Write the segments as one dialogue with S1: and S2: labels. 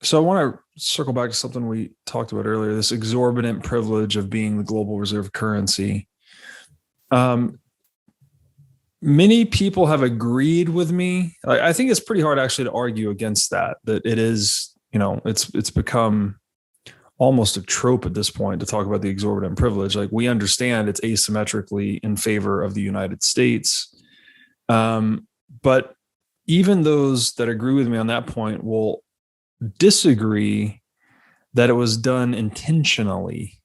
S1: So I want to circle back to something we talked about earlier, this exorbitant privilege of being the global reserve currency. Um, Many people have agreed with me. I think it's pretty hard actually to argue against that it is, it's become almost a trope at this point to talk about the exorbitant privilege. Like, we understand it's asymmetrically in favor of the United States. But even those that agree with me on that point will disagree that it was done intentionally.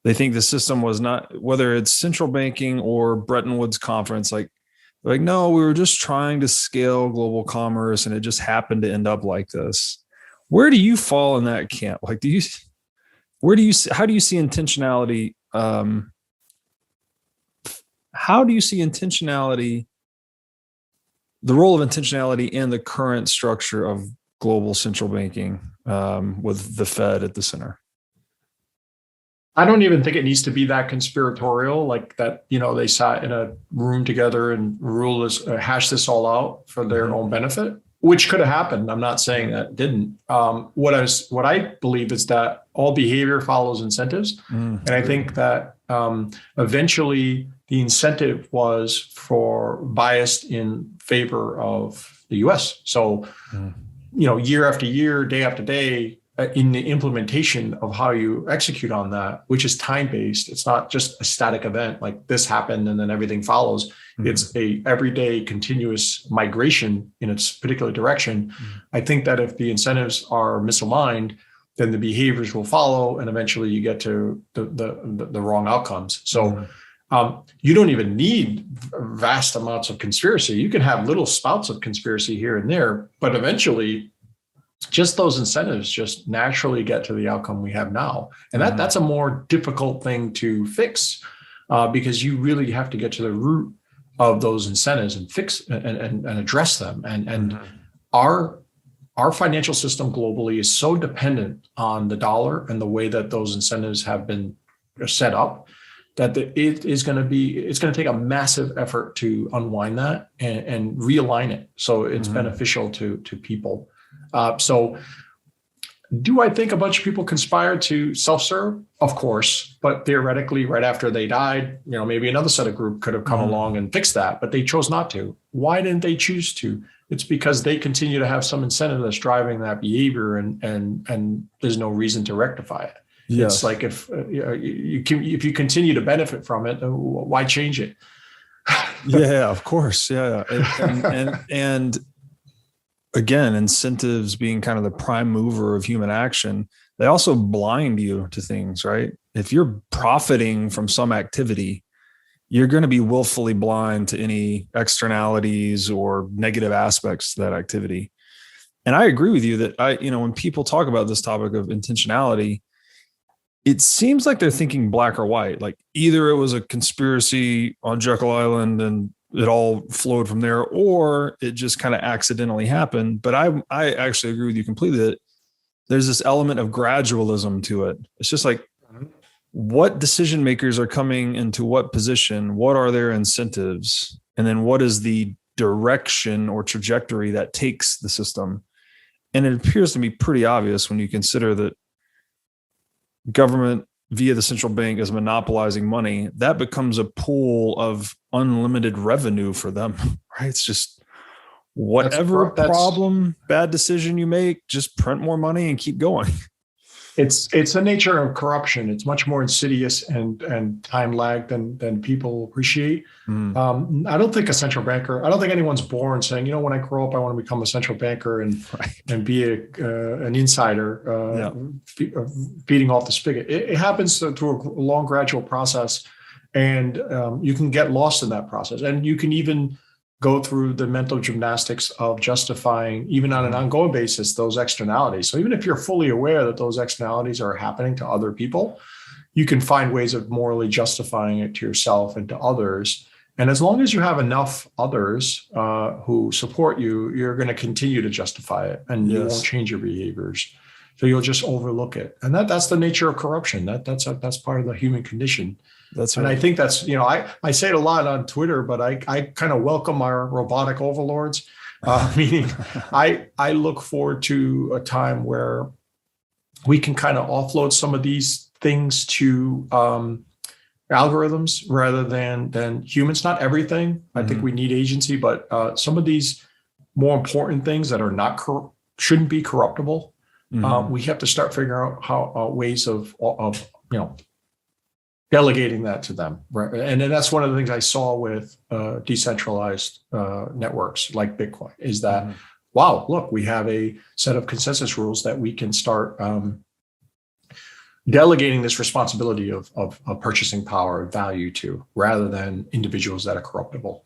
S1: They think the system was not, whether it's central banking or Bretton Woods conference, like, no, we were just trying to scale global commerce and it just happened to end up like this. Where do you fall in that camp? Like, how do you see intentionality? How do you see intentionality, the role of intentionality in the current structure of global central banking, with the Fed at the center?
S2: I don't even think it needs to be that conspiratorial, like that, they sat in a room together and hash this all out for their own benefit, which could have happened. I'm not saying that didn't. What I believe is that all behavior follows incentives. And I think that eventually the incentive was biased in favor of the US. So, year after year, day after day, in the implementation of how you execute on that, which is time-based. It's not just a static event like this happened and then everything follows. It's a everyday continuous migration in its particular direction. I think that if the incentives are misaligned, then the behaviors will follow, and eventually you get to the wrong outcomes. So you don't even need vast amounts of conspiracy. You can have little spouts of conspiracy here and there, but eventually just those incentives just naturally get to the outcome we have now. And that's a more difficult thing to fix, because you really have to get to the root of those incentives and fix and address them. And our financial system globally is so dependent on the dollar and the way that those incentives have been set up that it's going to take a massive effort to unwind that and realign it so it's beneficial to people. So do I think a bunch of people conspired to self-serve? Of course, but theoretically, right after they died, maybe another set of group could have come along and fixed that, but they chose not to. Why didn't they choose to? It's because they continue to have some incentive that's driving that behavior, and there's no reason to rectify it. Yes. It's like if you continue to benefit from it, why change it?
S1: Yeah, of course. Yeah, and again, incentives being kind of the prime mover of human action, they also blind you to things, right? If you're profiting from some activity, you're going to be willfully blind to any externalities or negative aspects to that activity. And I agree with you that when people talk about this topic of intentionality, it seems like they're thinking black or white. Like, either it was a conspiracy on Jekyll Island and it all flowed from there, or it just kind of accidentally happened. But I actually agree with you completely that there's this element of gradualism to it. It's just like, what decision makers are coming into what position? What are their incentives? And then what is the direction or trajectory that takes the system? And it appears to be pretty obvious when you consider that government via the central bank is monopolizing money. That becomes a pool of unlimited revenue for them, right? It's just whatever bad decision you make, just print more money and keep going.
S2: It's the nature of corruption. It's much more insidious and time lagged than people appreciate. I don't think I don't think anyone's born saying, when I grow up, I want to become a central banker and be an insider, feeding off the spigot. It happens through a long, gradual process, and you can get lost in that process. And you can even go through the mental gymnastics of justifying, even on an ongoing basis, those externalities. So even if you're fully aware that those externalities are happening to other people, you can find ways of morally justifying it to yourself and to others. And as long as you have enough others who support you, you're going to continue to justify it, and you won't change your behaviors. So you'll just overlook it. And that's the nature of corruption. That's part of the human condition. That's right. And I think that's, I say it a lot on Twitter, but I kind of welcome our robotic overlords. Meaning I look forward to a time where we can kind of offload some of these things to algorithms rather than humans. Not everything. I think we need agency, but some of these more important things that are not shouldn't be corruptible. We have to start figuring out how ways of delegating that to them. Right? And then that's one of the things I saw with decentralized networks like Bitcoin is that, wow, look, we have a set of consensus rules that we can start delegating this responsibility of purchasing power, value to, rather than individuals that are corruptible.